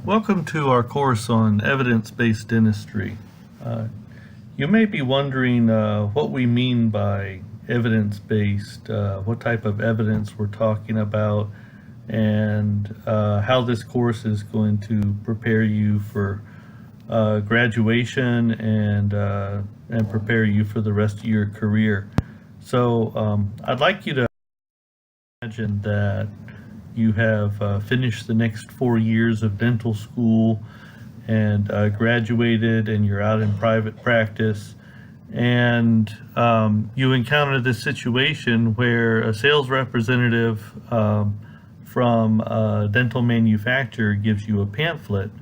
Welcome to our course on evidence-based dentistry. You may be wondering what we mean by evidence-based, what type of evidence we're talking about, and how this course is going to prepare you for graduation and prepare you for the rest of your career. So I'd like you to imagine that you have finished the next 4 years of dental school and graduated, and you're out in private practice, and you encounter this situation where a sales representative from a dental manufacturer gives you a pamphlet,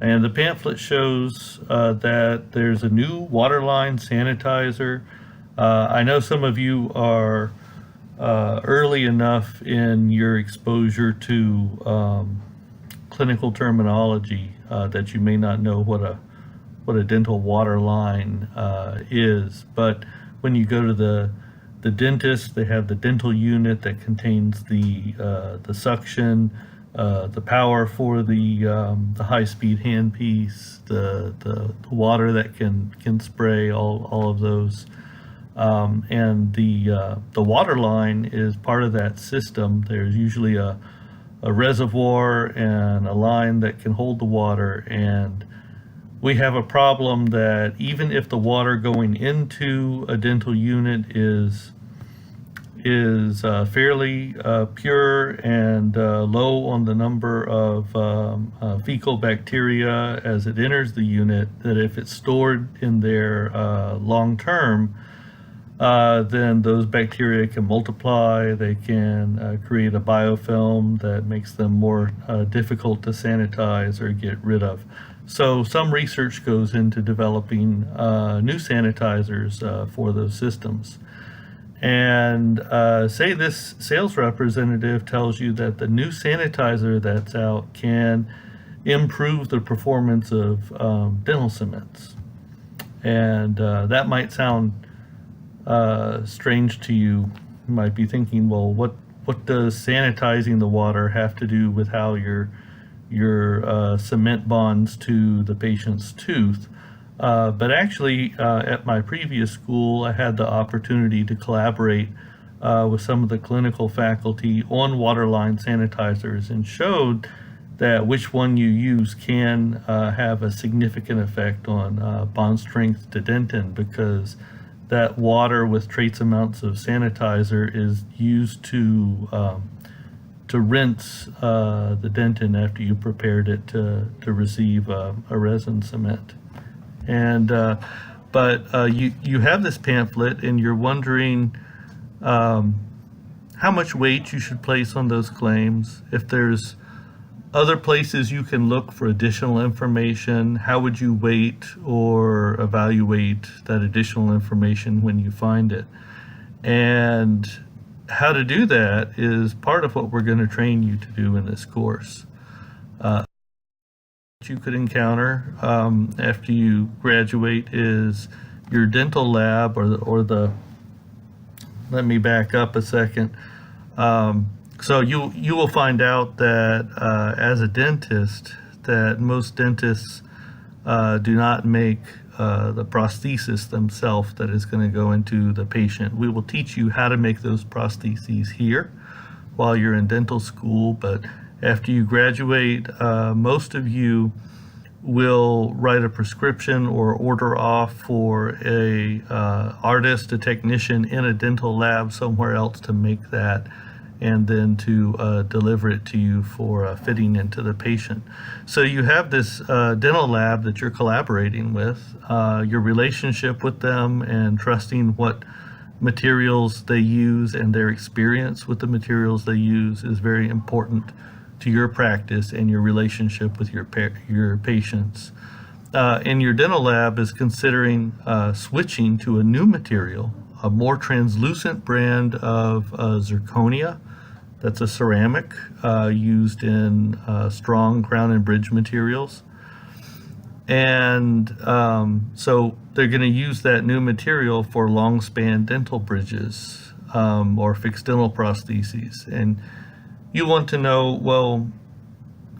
and the pamphlet shows that there's a new waterline sanitizer. I know some of you are early enough in your exposure to clinical terminology that you may not know what a dental water line is. But when you go to the dentist, they have the dental unit that contains the suction, the power for the high-speed handpiece, the water that can spray, all of those. And the water line is part of that system. There's usually a reservoir and a line that can hold the water, and we have a problem that even if the water going into a dental unit is fairly pure and low on the number of fecal bacteria as it enters the unit, that if it's stored in there long term, then those bacteria can multiply. They can create a biofilm that makes them more difficult to sanitize or get rid of. So some research goes into developing new sanitizers for those systems. And say this sales representative tells you that the new sanitizer that's out can improve the performance of dental cements. And that might sound strange to you. You might be thinking, well, what does sanitizing the water have to do with how your cement bonds to the patient's tooth? But actually, at my previous school, I had the opportunity to collaborate with some of the clinical faculty on waterline sanitizers, and showed that which one you use can have a significant effect on bond strength to dentin, because that water with trace amounts of sanitizer is used to rinse the dentin after you prepared it to receive a resin cement. And but you have this pamphlet, and you're wondering how much weight you should place on those claims. If there's other places you can look for additional information, how would you weight or evaluate that additional information when you find it? And how to do that is part of what we're going to train you to do in this course. What you could encounter after you graduate is your dental lab, or the let me back up a second. So you will find out that as a dentist, that most dentists do not make the prosthesis themselves that is going to go into the patient. We will teach you how to make those prostheses here while you're in dental school, but after you graduate, most of you will write a prescription or order off for a artist, a technician in a dental lab somewhere else to make that, and then to deliver it to you for fitting into the patient. So you have this dental lab that you're collaborating with. Your relationship with them and trusting what materials they use and their experience with the materials they use is very important to your practice and your relationship with your patients. And your dental lab is considering switching to a new material, a more translucent brand of zirconia. That's a ceramic used in strong crown and bridge materials. And so they're going to use that new material for long span dental bridges or fixed dental prostheses. And you want to know, well,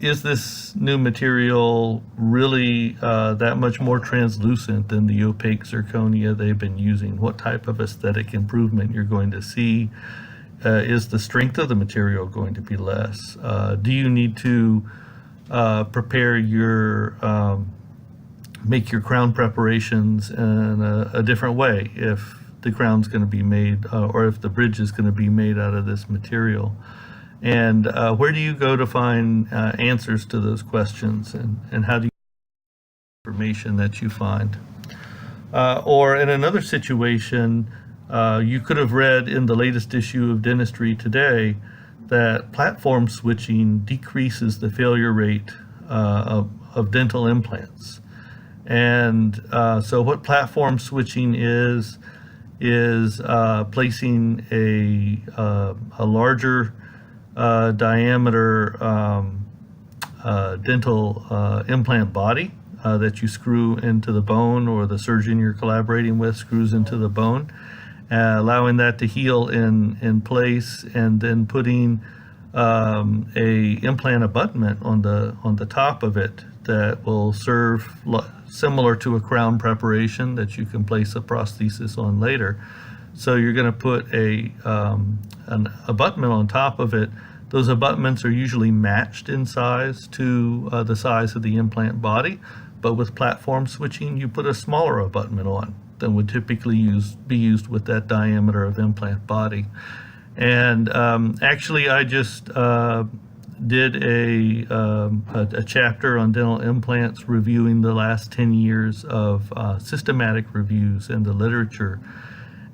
is this new material really that much more translucent than the opaque zirconia they've been using? What type of aesthetic improvement you're going to see? Is the strength of the material going to be less? Do you need to prepare make your crown preparations in a different way if the crown's going to be made, or if the bridge is going to be made out of this material? And where do you go to find answers to those questions, and how do you get information that you find? Or in another situation, you could have read in the latest issue of Dentistry today that platform switching decreases the failure rate of dental implants. And so what platform switching is placing a larger diameter dental implant body that you screw into the bone, or the surgeon you're collaborating with screws into the bone, allowing that to heal in place, and then putting a implant abutment on the top of it that will serve similar to a crown preparation that you can place a prosthesis on later. So you're going to put an abutment on top of it. Those abutments are usually matched in size to the size of the implant body, but with platform switching, you put a smaller abutment on than would typically be used with that diameter of implant body. And actually, I just did a chapter on dental implants, reviewing the last 10 years of systematic reviews in the literature.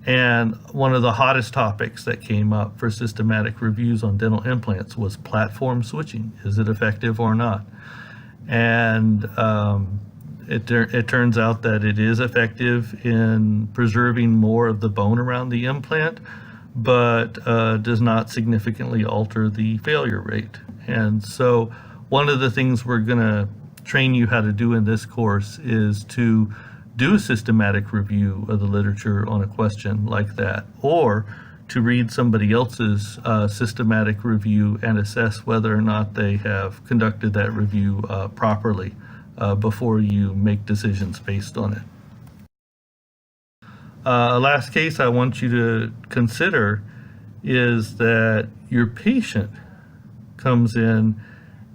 And one of the hottest topics that came up for systematic reviews on dental implants was platform switching. Is it effective or not? And it turns out that it is effective in preserving more of the bone around the implant, but does not significantly alter the failure rate. And so one of the things we're going to train you how to do in this course is to do a systematic review of the literature on a question like that, or to read somebody else's systematic review and assess whether or not they have conducted that review properly before you make decisions based on it. A last case I want you to consider is that your patient comes in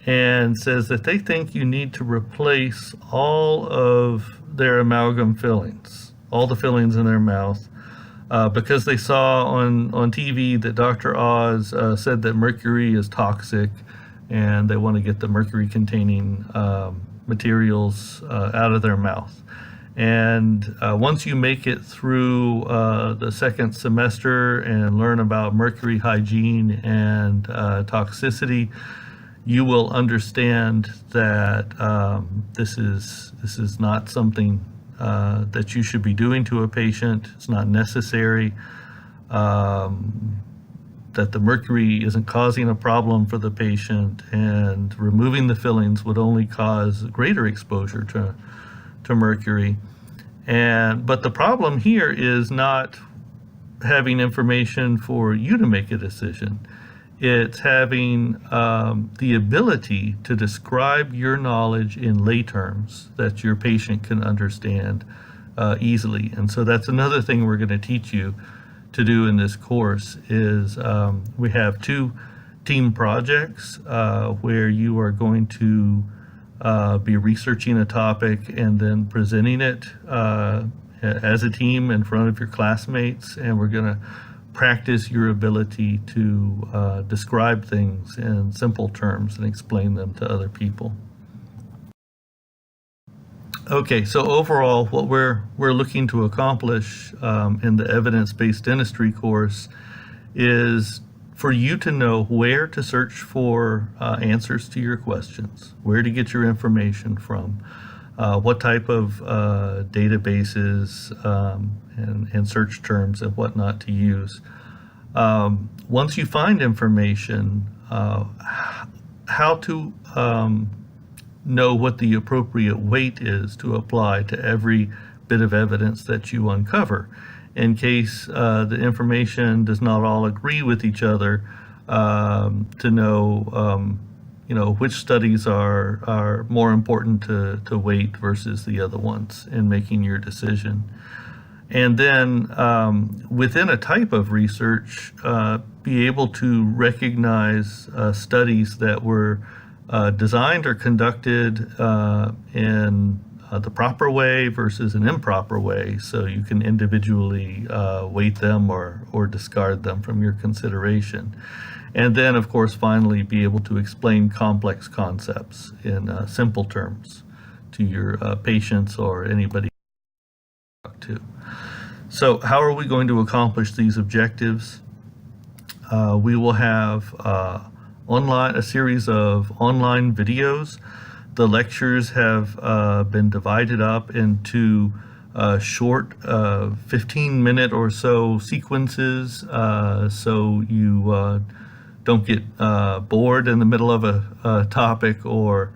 and says that they think you need to replace all of their amalgam fillings, all the fillings in their mouth, because they saw on TV that Dr. Oz said that mercury is toxic, and they want to get the mercury-containing materials out of their mouth. And once you make it through the second semester and learn about mercury hygiene and toxicity, you will understand that this is not something that you should be doing to a patient. It's not necessary. That the mercury isn't causing a problem for the patient, and removing the fillings would only cause greater exposure to mercury. But the problem here is not having information for you to make a decision. It's having the ability to describe your knowledge in lay terms that your patient can understand easily. And so that's another thing we're going to teach you to do in this course is we have 2 team projects where you are going to be researching a topic and then presenting it as a team in front of your classmates, and we're going to practice your ability to describe things in simple terms and explain them to other people. Okay, so overall, what we're looking to accomplish in the evidence-based dentistry course is for you to know where to search for answers to your questions, where to get your information from, what type of databases and search terms and whatnot to use. Once you find information, how to know what the appropriate weight is to apply to every bit of evidence that you uncover, in case the information does not all agree with each other, to know which studies are more important to weight versus the other ones in making your decision. And then within a type of research, be able to recognize studies that were designed or conducted in the proper way versus an improper way, so you can individually weight them or discard them from your consideration. And then, of course, finally be able to explain complex concepts in simple terms to your patients or anybody you talk to. So how are we going to accomplish these objectives? We will have a series of online videos. The lectures have been divided up into short 15-minute or so sequences, so you don't get bored in the middle of a topic or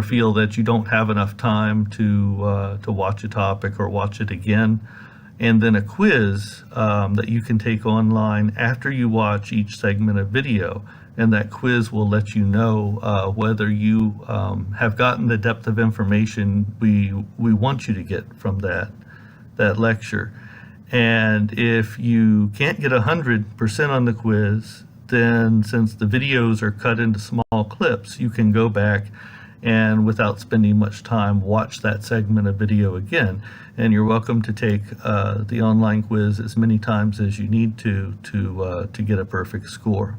feel that you don't have enough time to watch a topic or watch it again. And then a quiz that you can take online after you watch each segment of video. And that quiz will let you know whether you have gotten the depth of information we want you to get from that lecture. And if you can't get 100% on the quiz, then since the videos are cut into small clips, you can go back and without spending much time, watch that segment of video again. And you're welcome to take the online quiz as many times as you need to get a perfect score.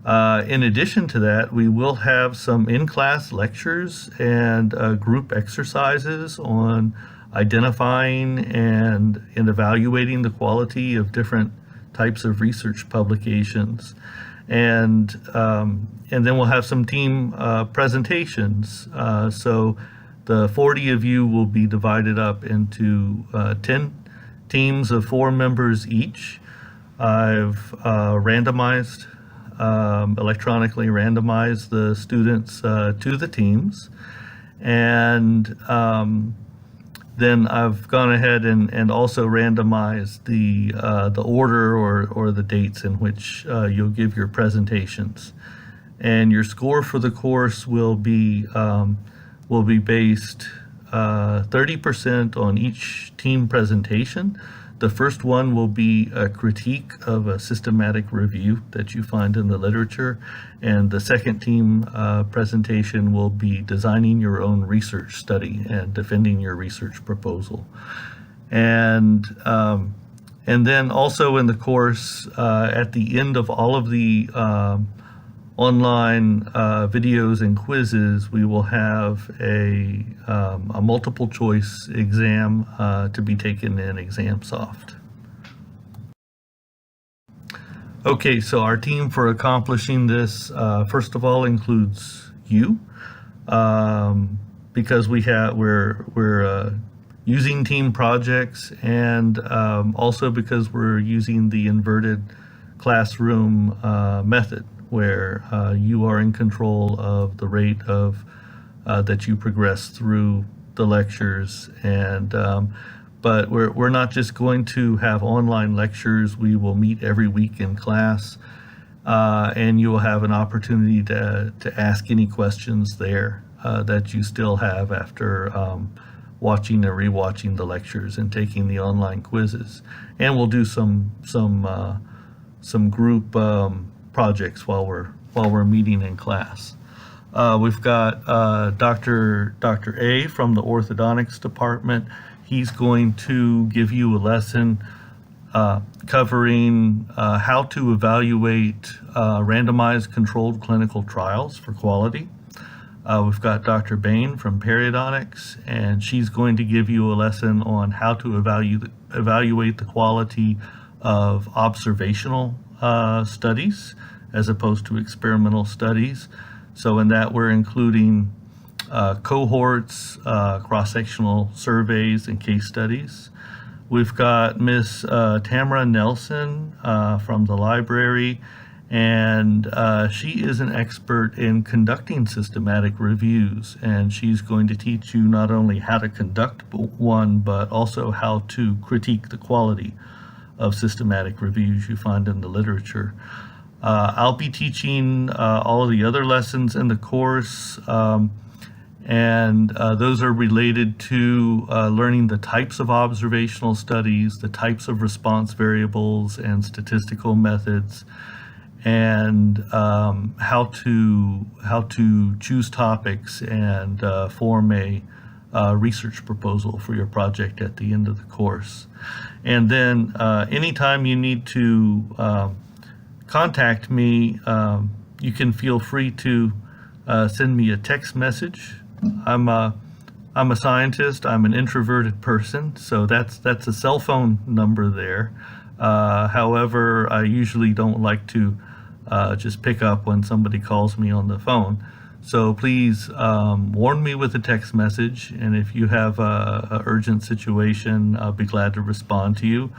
In addition to that, we will have some in-class lectures and group exercises on identifying and evaluating the quality of different types of research publications. And then we'll have some team presentations. So the 40 of you will be divided up into 10 teams of 4 members each. I've electronically randomized the students to the teams. And then I've gone ahead and also randomized the order or the dates in which you'll give your presentations. And your score for the course will be based 30% on each team presentation. The first one will be a critique of a systematic review that you find in the literature, and the second team presentation will be designing your own research study and defending your research proposal. And then also in the course, at the end of all of the online videos and quizzes, we will have a multiple choice exam to be taken in ExamSoft. Okay, so our team for accomplishing this, first of all, includes you, because we're using team projects, and also because we're using the inverted classroom method, where you are in control of the rate of that you progress through the lectures. And but we're not just going to have online lectures. We will meet every week in class, and you will have an opportunity to ask any questions there that you still have after watching and rewatching the lectures and taking the online quizzes. And we'll do some group projects while we're meeting in class. We've got Dr. A from the orthodontics department. He's going to give you a lesson covering how to evaluate randomized controlled clinical trials for quality. We've got Dr. Bain from periodontics, and she's going to give you a lesson on how to evaluate the quality of observational studies as opposed to experimental studies. So in that, we're including cohorts, cross-sectional surveys, and case studies. We've got Miss Tamara Nelson from the library, and she is an expert in conducting systematic reviews, and she's going to teach you not only how to conduct one, but also how to critique the quality of systematic reviews you find in the literature. I'll be teaching all of the other lessons in the course, and those are related to learning the types of observational studies, the types of response variables and statistical methods, and how to choose topics and form a research proposal for your project at the end of the course. And then anytime you need to contact me, you can feel free to send me a text message. I'm a scientist. I'm an introverted person, so that's a cell phone number there. However, I usually don't like to just pick up when somebody calls me on the phone. So please warn me with a text message, and if you have a urgent situation, I'll be glad to respond to you.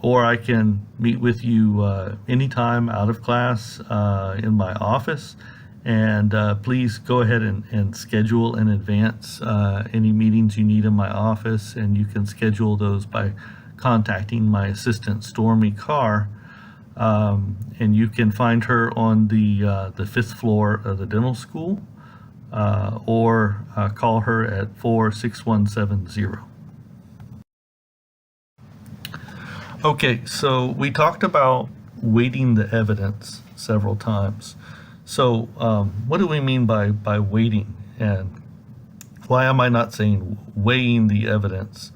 Or I can meet with you anytime out of class in my office. And please go ahead and schedule in advance any meetings you need in my office, and you can schedule those by contacting my assistant, Stormy Carr. And you can find her on the fifth floor of the dental school, or call her at 46170. Okay, so we talked about weighting the evidence several times. So what do we mean by weighting, and why am I not saying weighing the evidence?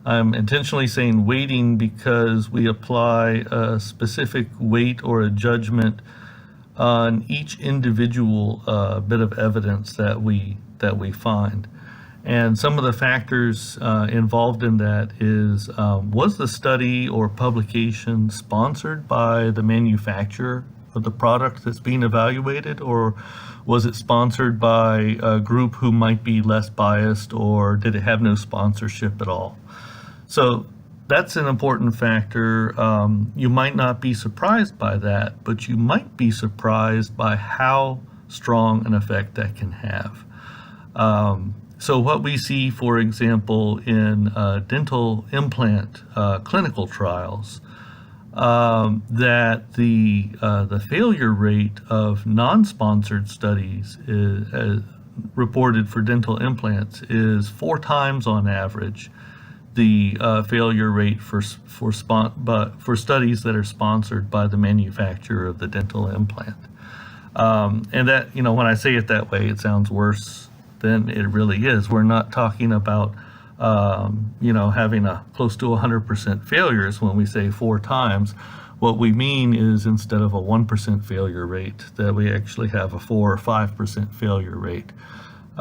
I'm intentionally saying weighting because we apply a specific weight or a judgment on each individual bit of evidence that we find. And some of the factors involved in that is, was the study or publication sponsored by the manufacturer of the product that's being evaluated, or was it sponsored by a group who might be less biased, or did it have no sponsorship at all? So that's an important factor. You might not be surprised by that, but you might be surprised by how strong an effect that can have. So what we see, for example, in dental implant clinical trials, that the failure rate of non-sponsored studies reported for dental implants is 4 times on average the failure rate for studies that are sponsored by the manufacturer of the dental implant. And that, when I say it that way, it sounds worse than it really is. We're not talking about having a close to 100% failures when we say 4 times. What we mean is, instead of a 1% failure rate, that we actually have a 4 or 5% failure rate.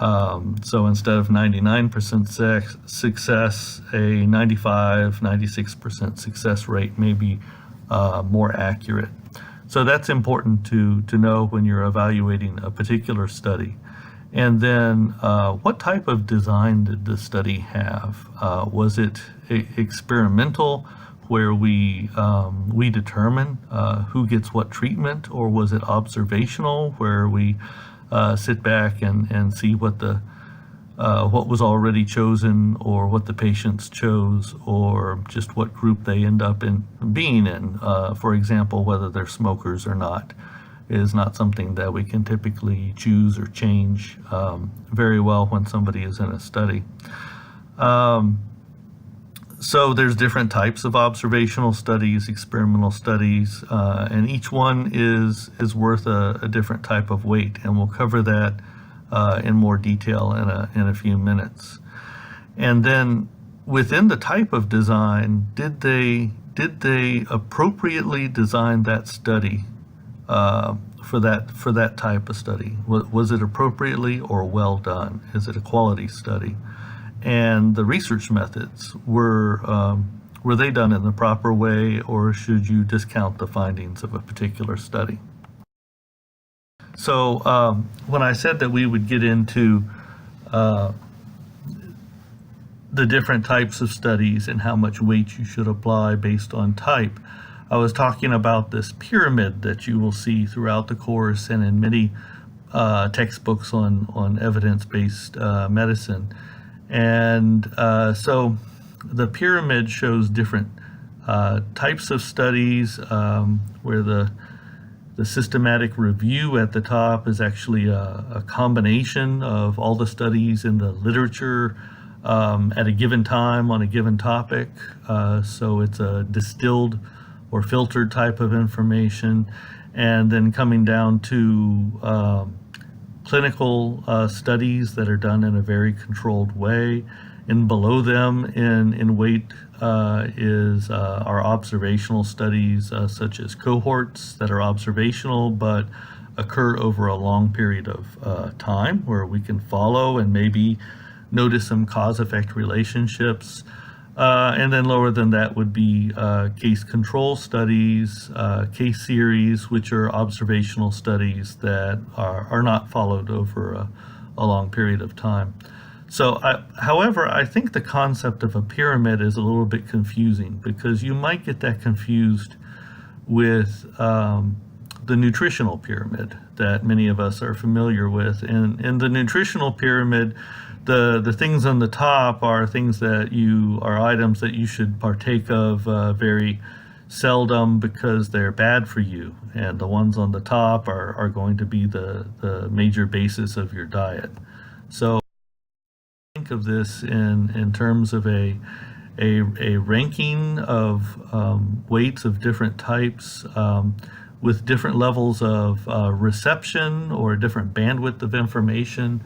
So instead of 99% success, a 95, 96% success rate may be more accurate. So that's important to know when you're evaluating a particular study. And then what type of design did the study have? Was it experimental, where we determine who gets what treatment, or was it observational, where we sit back and see what was already chosen, or what the patients chose, or just what group they end up being in? For example, whether they're smokers or not is not something that we can typically choose or change very well when somebody is in a study. So there's different types of observational studies, experimental studies, and each one is worth a different type of weight, and we'll cover that in more detail in a few minutes. And then within the type of design, did they appropriately design that study for that type of study? Was it appropriately or well done? Is it a quality study? And the research methods, were they done in the proper way, or should you discount the findings of a particular study? So when I said that we would get into the different types of studies and how much weight you should apply based on type, I was talking about this pyramid that you will see throughout the course and in many textbooks on evidence-based medicine. And so the pyramid shows different types of studies, where The systematic review at the top is actually a combination of all the studies in the literature at a given time on a given topic. So it's a distilled or filtered type of information. And then coming down to clinical studies that are done in a very controlled way. And below them in weight is our observational studies, such as cohorts that are observational but occur over a long period of time, where we can follow and maybe notice some cause-effect relationships. And then lower than that would be case control studies, case series, which are observational studies that are not followed over a long period of time. So, however, I think the concept of a pyramid is a little bit confusing, because you might get that confused with the nutritional pyramid that many of us are familiar with. And in the nutritional pyramid, the things on the top are things that are items that you should partake of very seldom because they're bad for you. And the ones on the top are going to be the major basis of your diet. So think of this in terms of a ranking of weights of different types with different levels of reception or different bandwidth of information,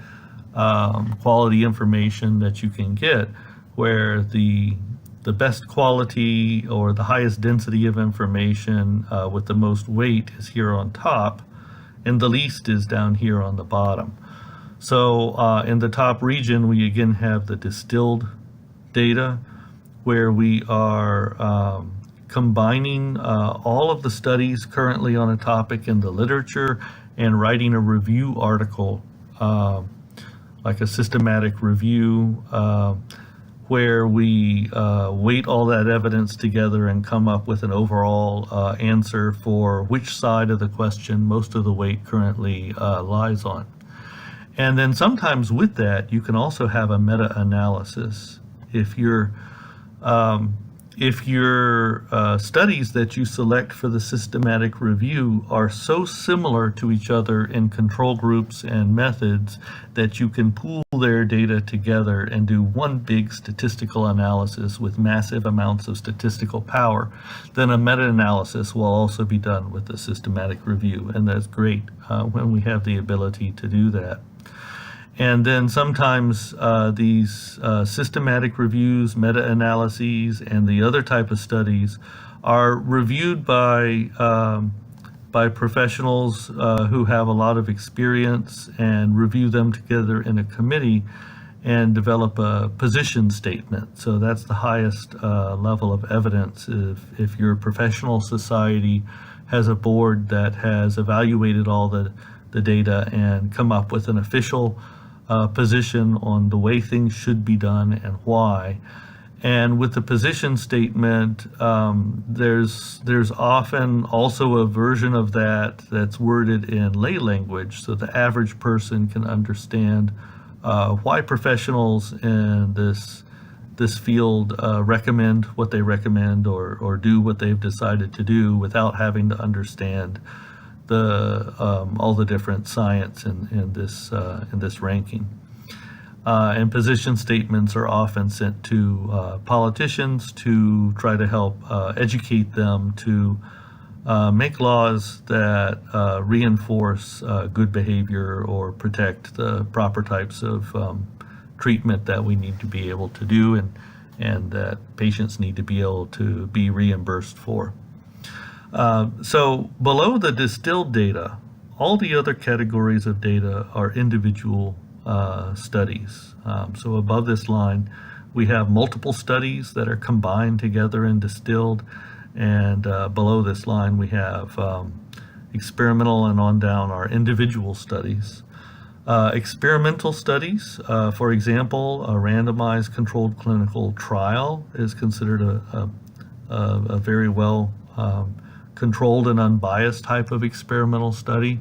quality information that you can get, where the best quality or the highest density of information with the most weight is here on top, and the least is down here on the bottom. So in the top region, we again have the distilled data, where we are combining all of the studies currently on a topic in the literature and writing a review article, like a systematic review, where we weight all that evidence together and come up with an overall answer for which side of the question most of the weight currently lies on. And then sometimes with that, you can also have a meta-analysis. If your studies that you select for the systematic review are so similar to each other in control groups and methods that you can pool their data together and do one big statistical analysis with massive amounts of statistical power, then a meta-analysis will also be done with the systematic review. And that's great when we have the ability to do that. And then sometimes these systematic reviews, meta-analyses, and the other type of studies are reviewed by professionals who have a lot of experience, and review them together in a committee and develop a position statement. So that's the highest level of evidence. If your professional society has a board that has evaluated all the data and come up with an official position on the way things should be done and why. And with the position statement, there's often also a version of that that's worded in lay language, so the average person can understand why professionals in this field recommend what they recommend or do what they've decided to do, without having to understand all the different science in this ranking. And position statements are often sent to politicians to try to help educate them to make laws that reinforce good behavior or protect the proper types of treatment that we need to be able to do, and that patients need to be able to be reimbursed for. So below the distilled data, all the other categories of data are individual studies. So above this line, we have multiple studies that are combined together and distilled, and below this line we have experimental, and on down are individual studies. Experimental studies, for example, a randomized controlled clinical trial is considered a very well controlled and unbiased type of experimental study,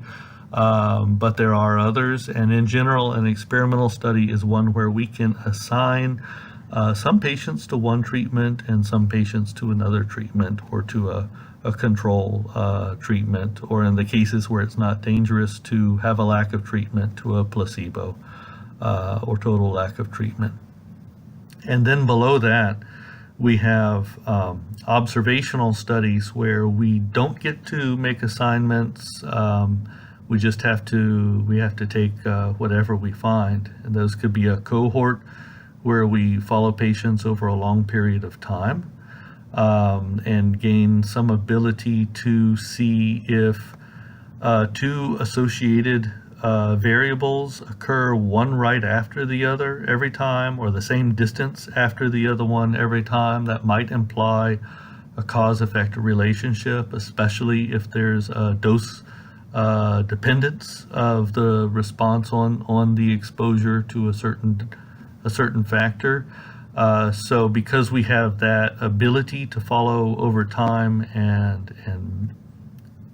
but there are others, and in general an experimental study is one where we can assign some patients to one treatment and some patients to another treatment, or to a control treatment, or in the cases where it's not dangerous, to have a lack of treatment, to a placebo or total lack of treatment. And then below that, we have observational studies where we don't get to make assignments. We just have to take whatever we find, and those could be a cohort where we follow patients over a long period of time and gain some ability to see if two associated variables occur one right after the other every time, or the same distance after the other one every time. That might imply a cause-effect relationship, especially if there's a dose dependence of the response on the exposure to a certain factor. So because we have that ability to follow over time and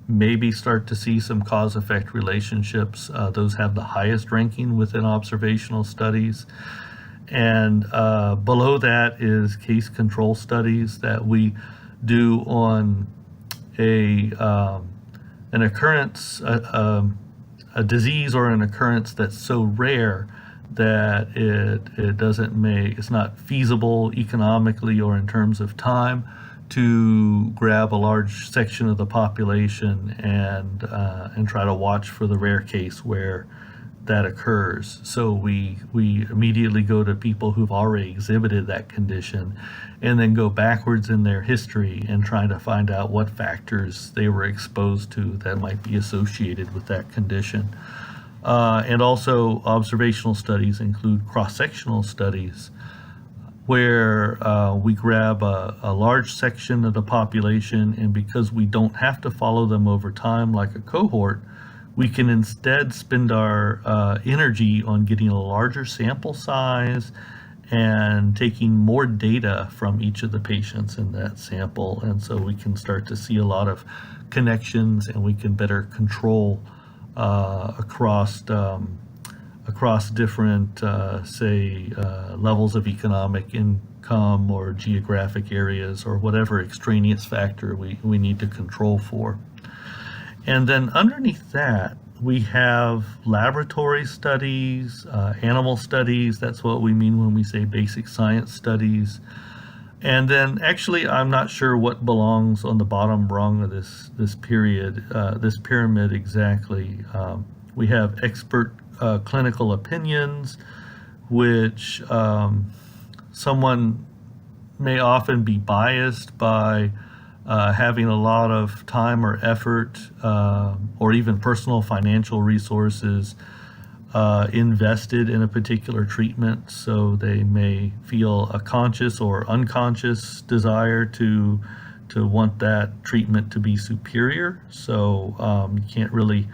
maybe start to see some cause-effect relationships, those have the highest ranking within observational studies. And below that is case control studies that we do on an occurrence, a disease or an occurrence that's so rare that it's not feasible economically or in terms of time to grab a large section of the population and try to watch for the rare case where that occurs. So we immediately go to people who've already exhibited that condition, and then go backwards in their history and try to find out what factors they were exposed to that might be associated with that condition. And also observational studies include cross-sectional studies where we grab a large section of the population, and because we don't have to follow them over time like a cohort, we can instead spend our energy on getting a larger sample size and taking more data from each of the patients in that sample. And so we can start to see a lot of connections, and we can better control across different, levels of economic income or geographic areas or whatever extraneous factor we need to control for. And then underneath that, we have laboratory studies, animal studies. That's what we mean when we say basic science studies. And then actually, I'm not sure what belongs on the bottom rung of this pyramid exactly. We have expert clinical opinions, which someone may often be biased by having a lot of time or effort or even personal financial resources invested in a particular treatment. So they may feel a conscious or unconscious desire to want that treatment to be superior. So you can't really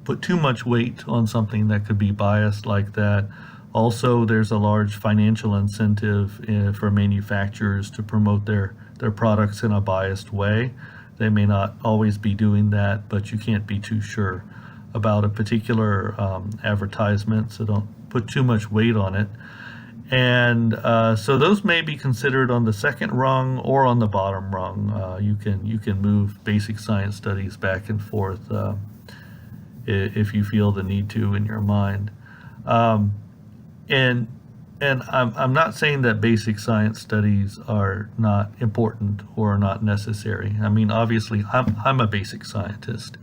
put too much weight on something that could be biased like that. Also, there's a large financial incentive for manufacturers to promote their products in a biased way. They may not always be doing that, but you can't be too sure about a particular advertisement, so don't put too much weight on it. And so those may be considered on the second rung or on the bottom rung. You can move basic science studies back and forth if you feel the need to in your mind. And I'm not saying that basic science studies are not important or not necessary. I mean, obviously, I'm a basic scientist.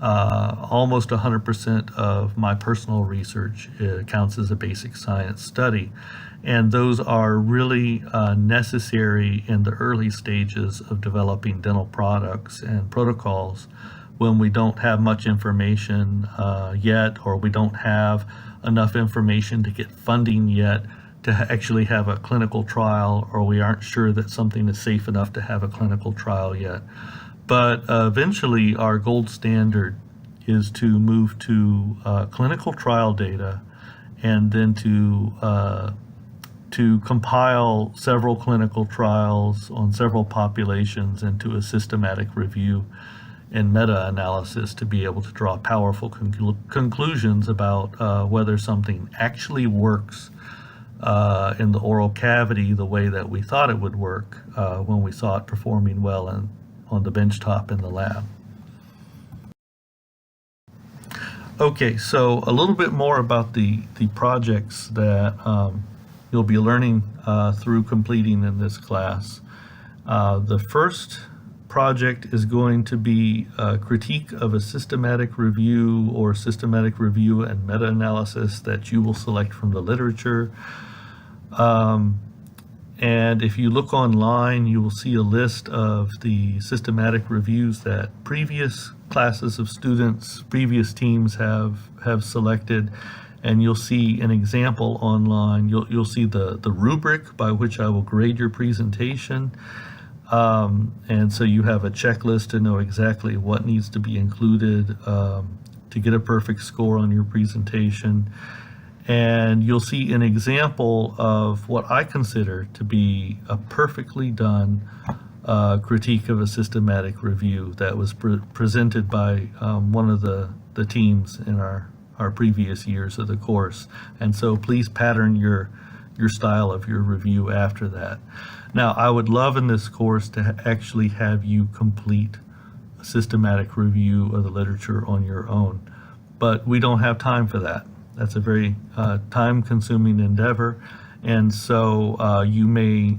Almost 100% of my personal research counts as a basic science study. And those are really necessary in the early stages of developing dental products and protocols when we don't have much information yet, or we don't have enough information to get funding yet to actually have a clinical trial, or we aren't sure that something is safe enough to have a clinical trial yet. But eventually our gold standard is to move to clinical trial data, and then to compile several clinical trials on several populations into a systematic review and meta-analysis to be able to draw powerful conclusions about whether something actually works in the oral cavity the way that we thought it would work when we saw it performing well on the bench top in the lab. Okay, so a little bit more about the projects that you'll be learning through completing in this class. The first project is going to be a critique of a systematic review or systematic review and meta-analysis that you will select from the literature. And if you look online, you will see a list of the systematic reviews that previous classes of students, previous teams have selected, and you'll see an example online. You'll see the rubric by which I will grade your presentation. And so you have a checklist to know exactly what needs to be included to get a perfect score on your presentation. And you'll see an example of what I consider to be a perfectly done critique of a systematic review that was presented by one of the teams in our previous years of the course. And so please pattern your style of your review after that. Now, I would love in this course to actually have you complete a systematic review of the literature on your own, but we don't have time for that. That's a very time-consuming endeavor, and so you may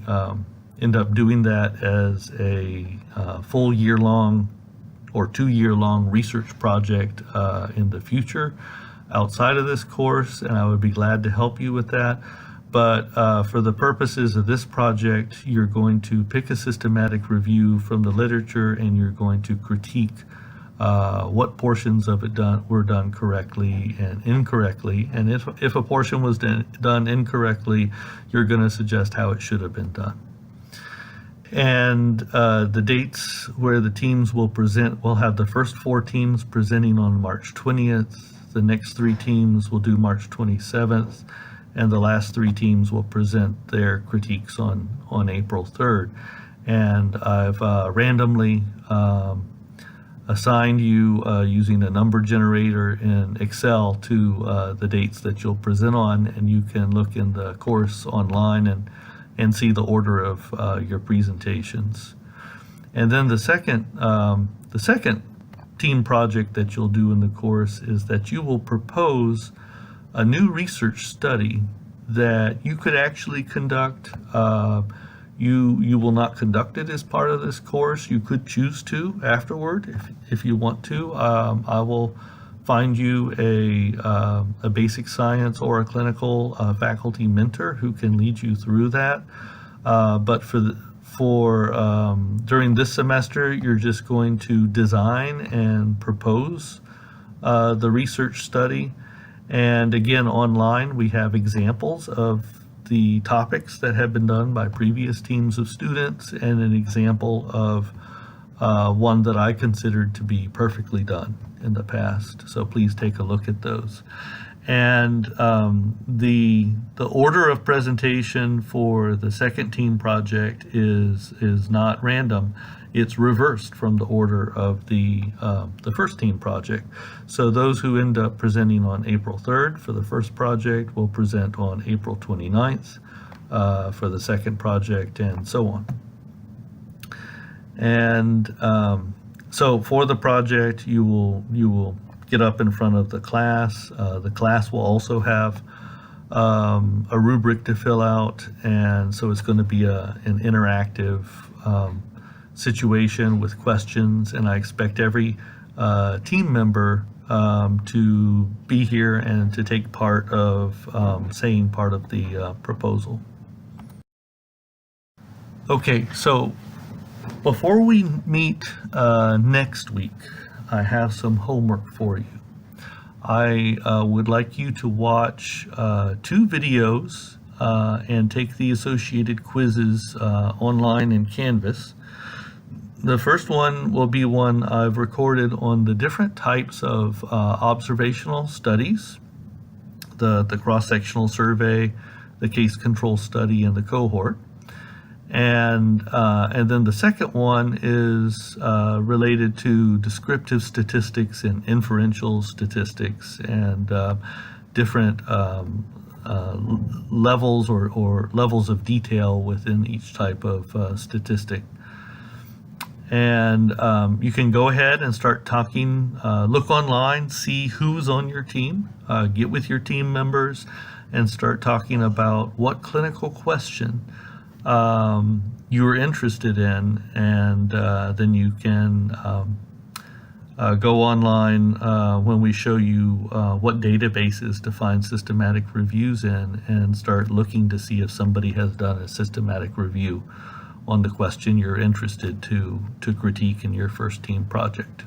end up doing that as a full year-long or 2-year-long research project in the future outside of this course, and I would be glad to help you with that. But for the purposes of this project, you're going to pick a systematic review from the literature, and you're going to critique what portions of it were done correctly and incorrectly, and if a portion was done incorrectly, you're going to suggest how it should have been done. And the dates where the teams will present, we'll have the first 4 teams presenting on March 20th, the next 3 teams will do March 27th, and the last 3 teams will present their critiques on April 3rd. And I've randomly assigned you using a number generator in Excel to the dates that you'll present on, and you can look in the course online and see the order of your presentations. And then the second team project that you'll do in the course is that you will propose a new research study that you could actually conduct. You will not conduct it as part of this course. You could choose to afterward if you want to. I will find you a basic science or a clinical faculty mentor who can lead you through that. But during this semester, you're just going to design and propose the research study. And again, online, we have examples of the topics that have been done by previous teams of students, and an example of one that I considered to be perfectly done in the past. So please take a look at those. And the order of presentation for the second team project is not random. It's reversed from the order of the first team project. So those who end up presenting on April 3rd for the first project will present on April 29th for the second project, and so on. And so for the project, you will get up in front of the class. The class will also have a rubric to fill out, and so it's going to be an interactive situation with questions, and I expect every team member to be here and to take part of saying part of the proposal. Okay, so before we meet next week, I have some homework for you. I would like you to watch 2 videos and take the associated quizzes online in Canvas. The first one will be one I've recorded on the different types of observational studies, the cross-sectional survey, the case control study, and the cohort. And then the second one is related to descriptive statistics and inferential statistics, and different levels or levels of detail within each type of statistic. And you can go ahead and start talking, look online, see who's on your team, get with your team members, and start talking about what clinical question you're interested in, and then you can go online when we show you what databases to find systematic reviews in, and start looking to see if somebody has done a systematic review on the question you're interested to critique in your first team project.